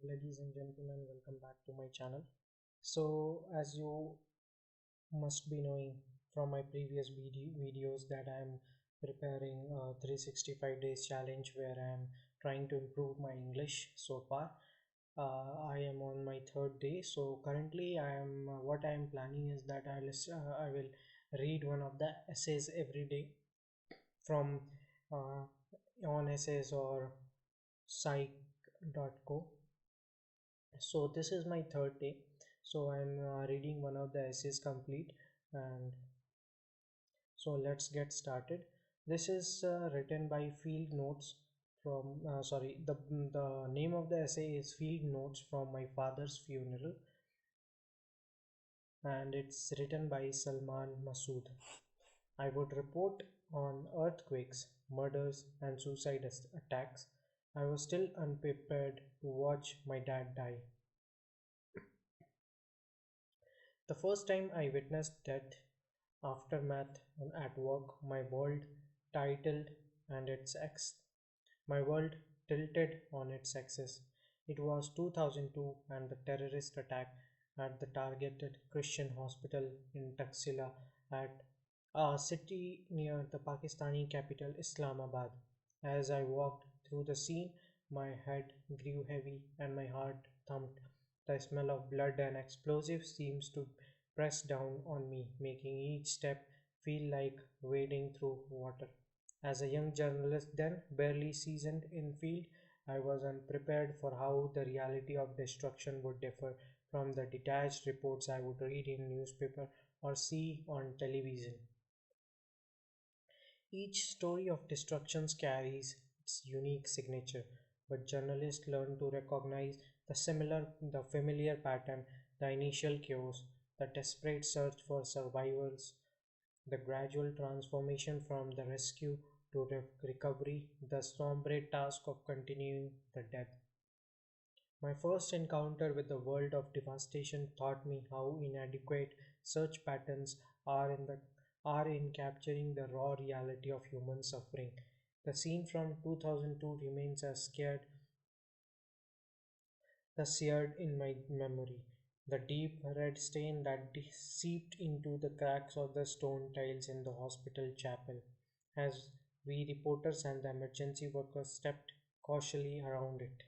Ladies and gentlemen, welcome back to my channel. So, as you must be knowing from my previous videos that I am preparing a 365 days challenge where I am trying to improve my English so far. I am on my third day. So currently, I am what I am planning is that I will read one of the essays every day from uh, on essays or psych.co. So this is my third day. So I'm reading one of the essays complete, and so let's get started. This is written by Field Notes from sorry, the name of the essay is Field Notes from My Father's Funeral, and it's written by Salman Masood. I would report on earthquakes, murders, and suicide attacks. I was still unprepared to watch my dad die. The first time I witnessed death aftermath at work, titled and its ex my world tilted on its axis. It was 2002 and the terrorist attack at the targeted Christian hospital in Taxila, at a city near the Pakistani capital Islamabad. As I walked through the scene, my head grew heavy and my heart thumped. The smell of blood and explosives seems to press down on me, making each step feel like wading through water. As a young journalist, then barely seasoned in field, I was unprepared for how the reality of destruction would differ from the detached reports I would read in newspaper or see on television. Each story of destruction carries its unique signature, but journalists learn to recognize the familiar pattern, the initial chaos, the desperate search for survivors, the gradual transformation from the rescue to recovery, the sombre task of continuing the death. My first encounter with the world of devastation taught me how inadequate search patterns are in capturing the raw reality of human suffering. The scene from 2002 remains seared in my memory. The deep red stain that seeped into the cracks of the stone tiles in the hospital chapel, as we reporters and the emergency workers stepped cautiously around it.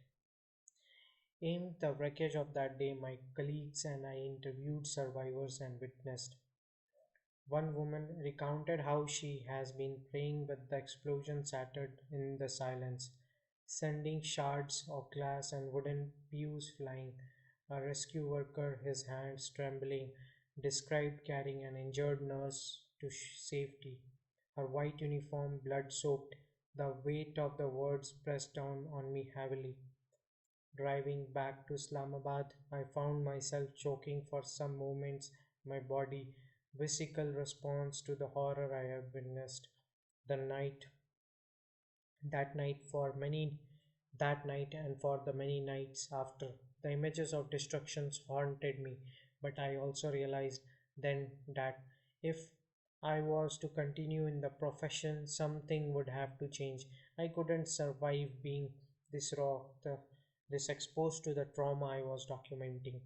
In the wreckage of that day, my colleagues and I interviewed survivors and witnessed. One woman recounted how she has been praying with the explosion shattered in the silence, sending shards of glass and wooden pews flying. A rescue worker, his hands trembling, described carrying an injured nurse to safety. Her white uniform blood soaked. The weight of the words pressed down on me heavily. Driving back to Islamabad, I found myself choking for some moments, my body physical response to the horror I have witnessed. The night, that night for many, that night and for the many nights after, the images of destructions haunted me. But I also realized then that if I was to continue in the profession, something would have to change. I couldn't survive being this raw, this exposed to the trauma I was documenting.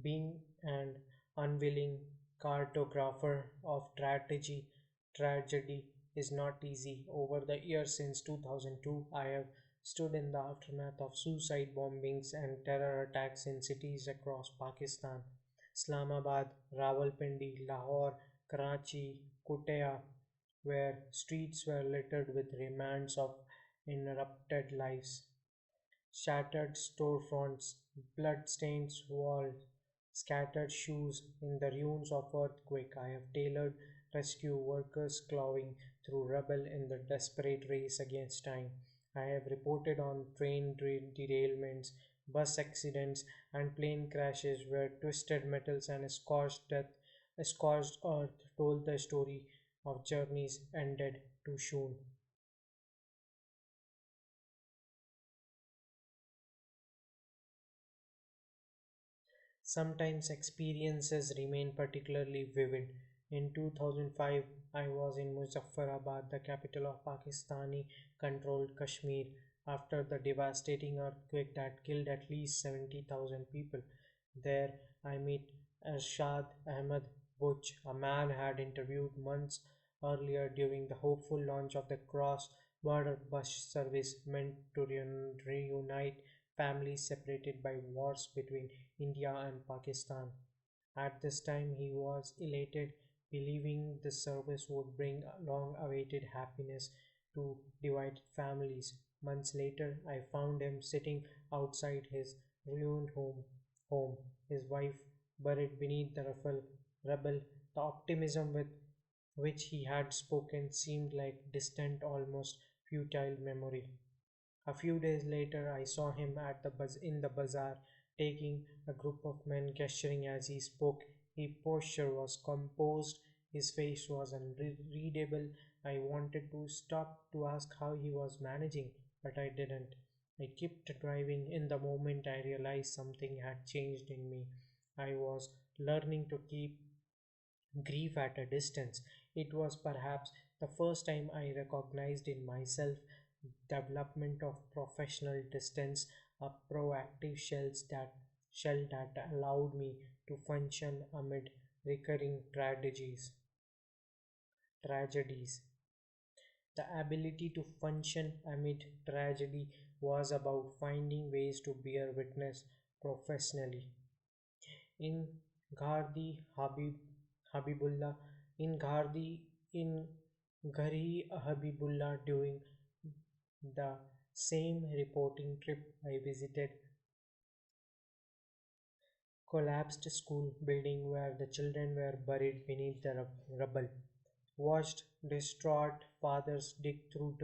Being an unwilling cartographer of tragedy is not easy. Over the years since 2002, I have stood in the aftermath of suicide bombings and terror attacks in cities across Pakistan: Islamabad, Rawalpindi, Lahore, Karachi, Kutia, where streets were littered with remnants of interrupted lives. Shattered storefronts, blood-stained walls, scattered shoes in the ruins of earthquake. I have tailored rescue workers clawing through rubble in the desperate race against time. I have reported on train derailments, bus accidents, and plane crashes where twisted metals and scorched earth told the story of journeys ended too soon. Sometimes experiences remain particularly vivid. In 2005, I was in Muzaffarabad, the capital of Pakistani controlled Kashmir, after the devastating earthquake that killed at least 70,000 people. There, I met Arshad Ahmed Buch, a man I had interviewed months earlier during the hopeful launch of the cross border bus service meant to reunite families separated by wars between India and Pakistan. At this time, he was elated, believing the service would bring long awaited happiness to divided families. Months later, I found him sitting outside his ruined home, his wife buried beneath the rubble. The optimism with which he had spoken seemed like distant, almost futile memory. A few days later, I saw him at in the bazaar, taking a group of men, gesturing as he spoke. His posture was composed, his face was unreadable. I wanted to stop to ask how he was managing, but I didn't. I kept driving. In the moment, I realized something had changed in me. I was learning to keep grief at a distance. It was perhaps the first time I recognized in myself development of professional distance, a proactive shell that allowed me to function amid recurring tragedies. The ability to function amid tragedy was about finding ways to bear witness professionally. In Ghardi Habibullah, in Ghardi, in Ghari Habibullah, during the same reporting trip, I visited collapsed school building where the children were buried beneath the rubble. Watched distraught fathers dig through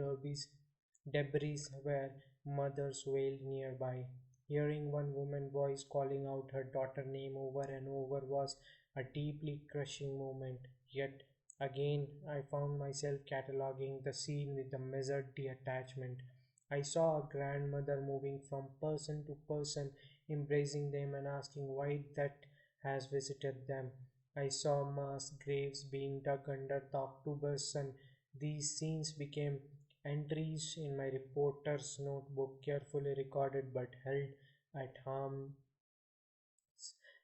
debris where mothers wailed nearby. Hearing one woman's voice calling out her daughter's name over and over was a deeply crushing moment. Yet again, I found myself cataloging the scene with a measured detachment. I saw a grandmother moving from person to person, embracing them and asking why that has visited them. I saw mass graves being dug under the October sun. These scenes became entries in my reporter's notebook, carefully recorded but held at arm's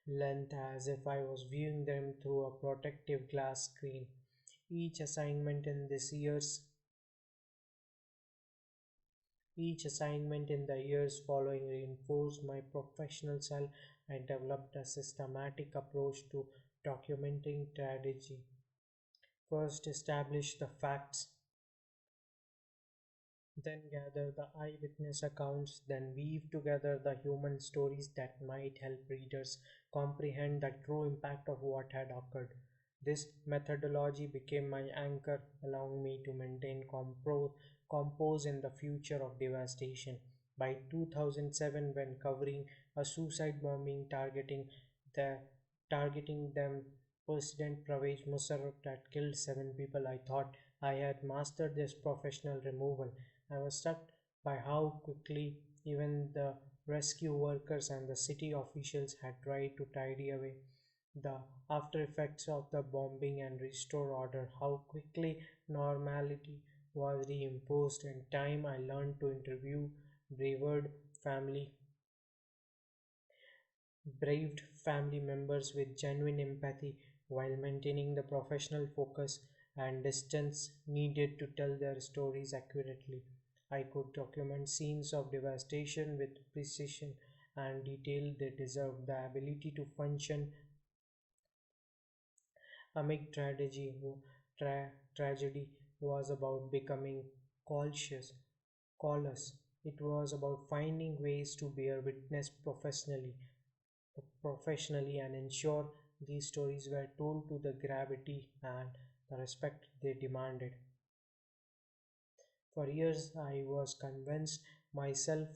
length as if I was viewing them through a protective glass screen. Each assignment in this year's Each assignment in the years following reinforced my professional self. I developed a systematic approach to documenting tragedy. First, establish the facts, then gather the eyewitness accounts, then weave together the human stories that might help readers comprehend the true impact of what had occurred. This methodology became my anchor, allowing me to maintain compose in the future of devastation. By 2007, when covering a suicide bombing the targeting them President Pravez Musharraf that killed 7 people, I thought I had mastered this professional removal. I was struck by how quickly even the rescue workers and the city officials had tried to tidy away the after effects of the bombing and restore order. How quickly normality was reimposed. In time, I learned to interview bereaved family braved family members with genuine empathy while maintaining the professional focus and distance needed to tell their stories accurately. I could document scenes of devastation with precision and detail they deserve. The ability to function amid tragedy was about becoming cautious, callous. It was about finding ways to bear witness professionally and ensure these stories were told to the gravity and the respect they demanded. For years, I was convinced myself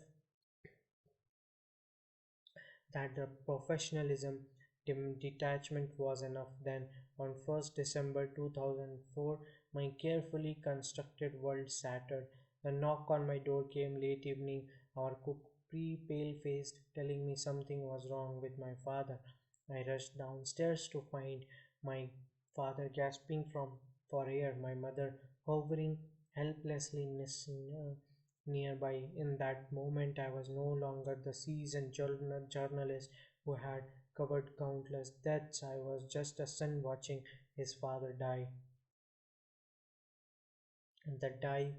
that the professionalism detachment was enough. Then, on 1st December 2004, my carefully constructed world shattered. The knock on my door came late evening, our cook pale faced, telling me something was wrong with my father. I rushed downstairs to find my father gasping for air, my mother hovering helplessly nearby. In that moment, I was no longer the seasoned journalist who had covered countless deaths. I was just a son watching his father die. The dive,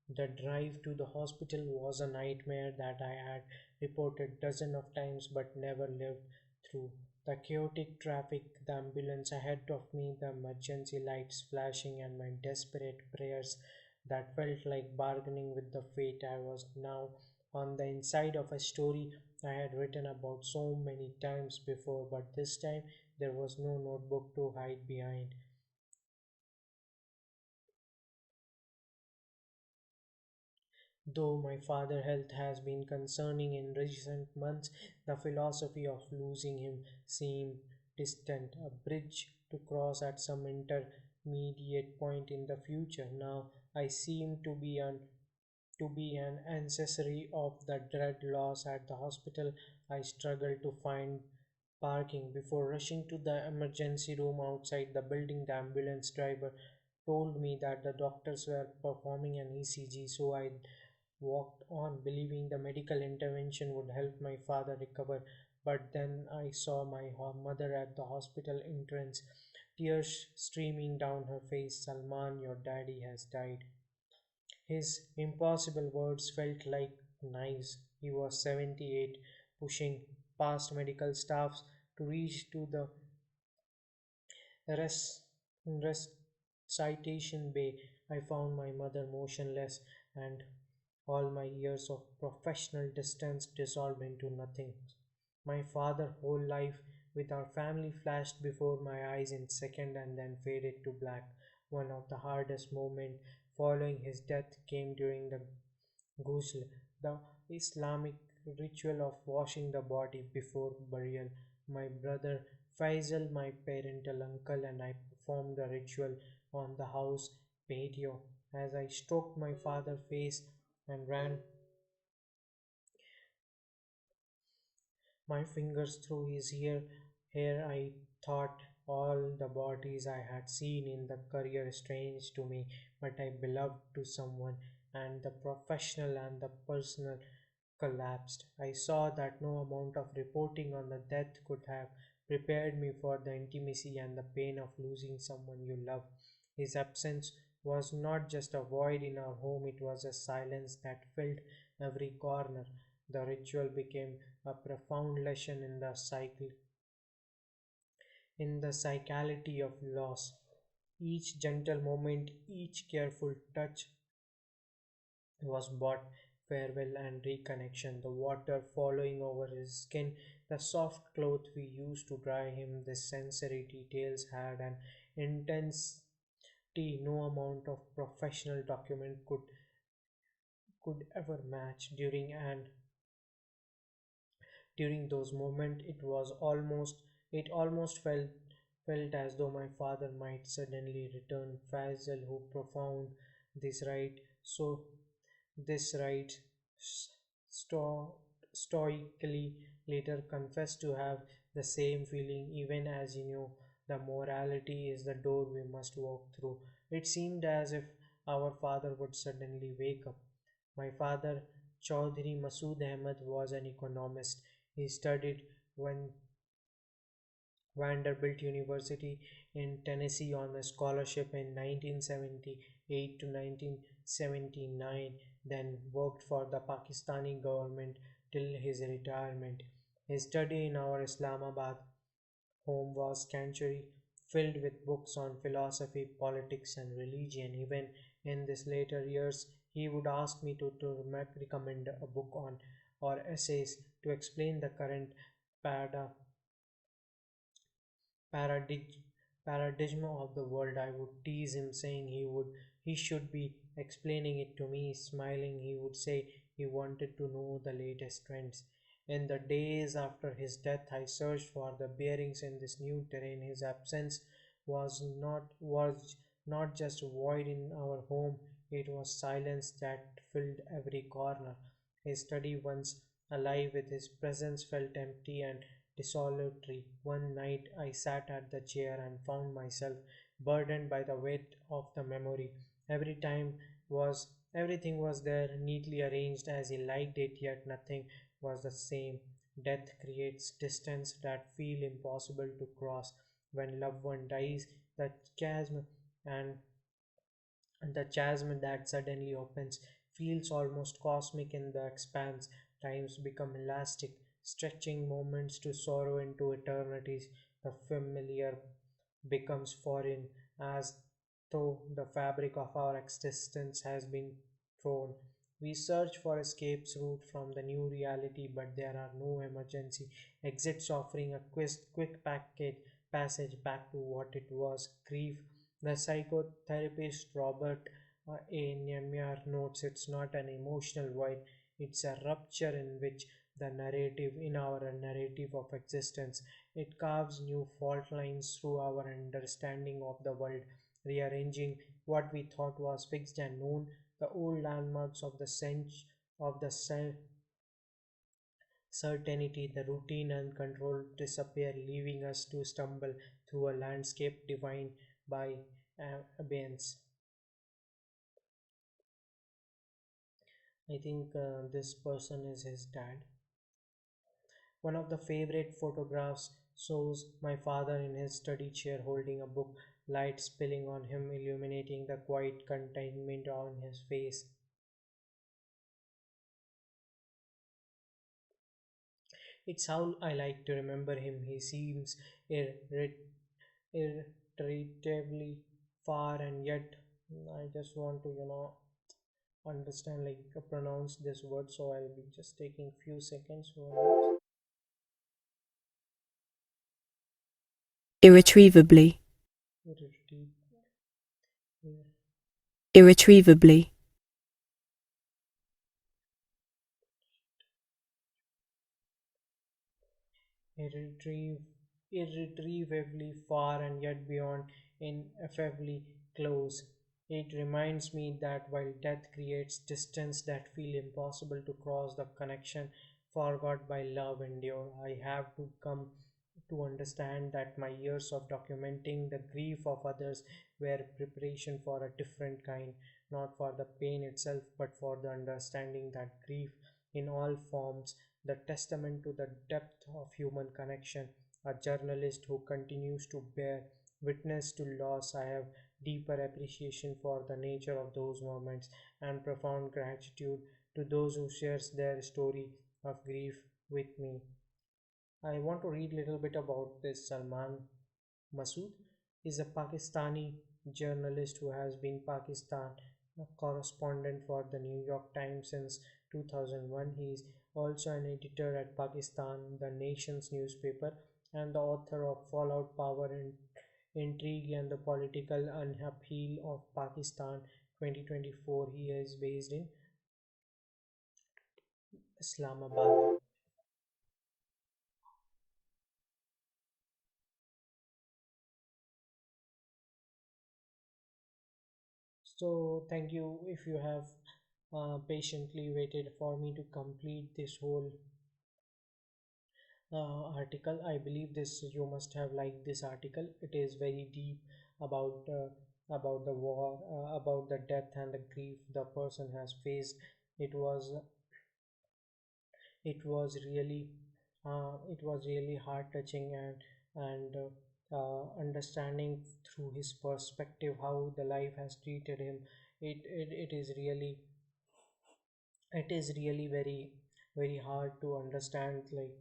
the drive to the hospital was a nightmare that I had reported dozens of times but never lived through. The chaotic traffic, the ambulance ahead of me, the emergency lights flashing, and my desperate prayers that felt like bargaining with the fate. I was now on the inside of a story I had written about so many times before, but this time there was no notebook to hide behind. Though my father's health has been concerning in recent months, the philosophy of losing him seemed distant, a bridge to cross at some intermediate point in the future. Now I seem to be an ancestry of the dread loss at the hospital. I struggled to find parking before rushing to the emergency room outside the building. The ambulance driver told me that the doctors were performing an ECG, so I walked on, believing the medical intervention would help my father recover. But then I saw my mother at the hospital entrance, tears streaming down her face. Salman, your daddy has died. His impossible words felt like knives. He was 78, pushing past medical staffs to reach to the rest, recitation bay. I found my mother motionless, and all my years of professional distance dissolved into nothing. My father's whole life with our family flashed before my eyes in second and then faded to black. One of the hardest moments following his death came during the ghusl, the Islamic ritual of washing the body before burial. My brother Faisal, my parental uncle, and I performed the ritual on the house patio. As I stroked my father's face and ran my fingers through his hair, I thought all the bodies I had seen in the career strange to me, but I belonged to someone, and the professional and the personal collapsed. I saw that no amount of reporting on the death could have prepared me for the intimacy and the pain of losing someone you love. His absence was not just a void in our home, it was a silence that filled every corner. The ritual became a profound lesson in the psychology of loss. Each gentle moment, each careful touch was bought farewell and reconnection. The water following over his skin, the soft cloth we used to dry him, the sensory details had an intensity no amount of professional document could ever match. During those moments, it almost felt as though my father might suddenly return. Faisal, who performed this rite so this rite sto- stoically, later confessed to have the same feeling, even as he knew the morality is the door we must walk through. It seemed as if our father would suddenly wake up. My father, Chaudhry Masood Ahmed, was an economist. He studied when Vanderbilt University in Tennessee on a scholarship in 1978 to 1979, then worked for the Pakistani government till his retirement. His study in our Islamabad home was sanctuary, filled with books on philosophy, politics, and religion. Even in his later years, he would ask me to recommend a book on or essays to explain the current paradigm paradig- paradigm of the world. I would tease him, saying he should be explaining it to me. Smiling, he would say he wanted to know the latest trends. In the days after his death, I searched for the bearings in this new terrain. His absence was not just void in our home; it was silence that filled every corner. His study, once alive with his presence, felt empty and desolatory. One night I sat at the chair and found myself burdened by the weight of the memory. Every time was everything was there, neatly arranged as he liked it, yet nothing was the same. Death creates distance that feel impossible to cross. When loved one dies, the chasm and the chasm that suddenly opens feels almost cosmic in the expanse. Times become elastic, stretching moments to sorrow into eternities. The familiar becomes foreign, as though the fabric of our existence has been thrown. We search for escapes route from the new reality, but there are no emergency exits offering a quick passage back to what it was. Grief. The psychotherapist Robert A. Nemyar notes it's not an emotional void, it's a rupture in which the narrative in our narrative of existence. It carves new fault lines through our understanding of the world, rearranging what we thought was fixed and known. The old landmarks of the sense of the certainty, the routine and control disappear, leaving us to stumble through a landscape defined by abeyance. I think this person is his dad. One of the favorite photographs shows my father in his study chair holding a book, light spilling on him, illuminating the quiet contentment on his face. It's how I like to remember him. He seems irretrievably far, and yet I just want to, understand, like, pronounce this word, so I'll be just taking few seconds for irretrievably, it. irretrievably, Irretrieve, irretrievably far and yet beyond, ineffably close. It reminds me that while death creates distance that feel impossible to cross, the connection forgot by love endure. I have to come to understand that my years of documenting the grief of others were preparation for a different kind, not for the pain itself, but for the understanding that grief in all forms, the testament to the depth of human connection. A journalist who continues to bear witness to loss, I have deeper appreciation for the nature of those moments and profound gratitude to those who shares their story of grief with me. I want to read a little bit about this. Salman Masood is a Pakistani journalist who has been Pakistan correspondent for the New York Times since 2001. He is also an editor at Pakistan, the nation's newspaper, and the author of Fallout Power and Intrigue and the Political Upheaval of Pakistan 2024. He is based in Islamabad. So, thank you if you have patiently waited for me to complete this whole article. I believe this you must have liked this article. It is very deep about the war, about the death and the grief the person has faced. It was it was really heart touching and understanding through his perspective how the life has treated him. It is really very hard to understand, like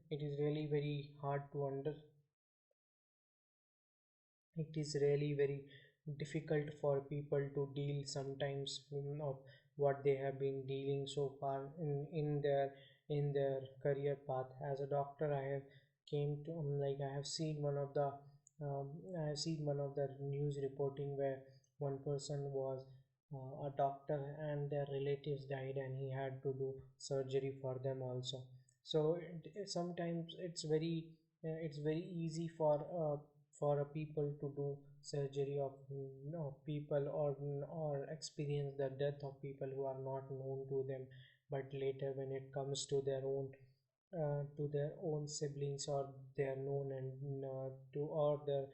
it is really very hard to under it is really very difficult for people to deal sometimes, of what they have been dealing so far in their career path. As a doctor, I have came to like I have seen I have seen one of the news reporting where one person was a doctor and their relatives died and he had to do surgery for them also. So sometimes it's very easy for a people to do surgery of people, or experience the death of people who are not known to them, but later when it comes to their own siblings, or they are known and to or their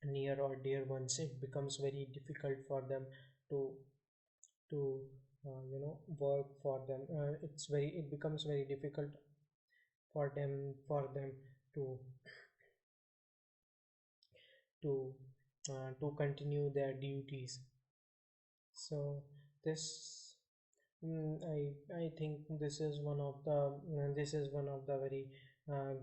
near or dear ones, it becomes very difficult for them to to work for them. It becomes very difficult for them to to to continue their duties. So this, I think this is one of the very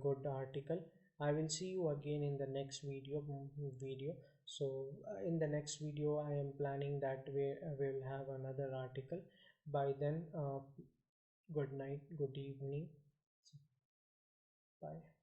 good article. I will see you again in the next video. So in the next video I am planning that we will have another article. By then, good night, good evening. Bye.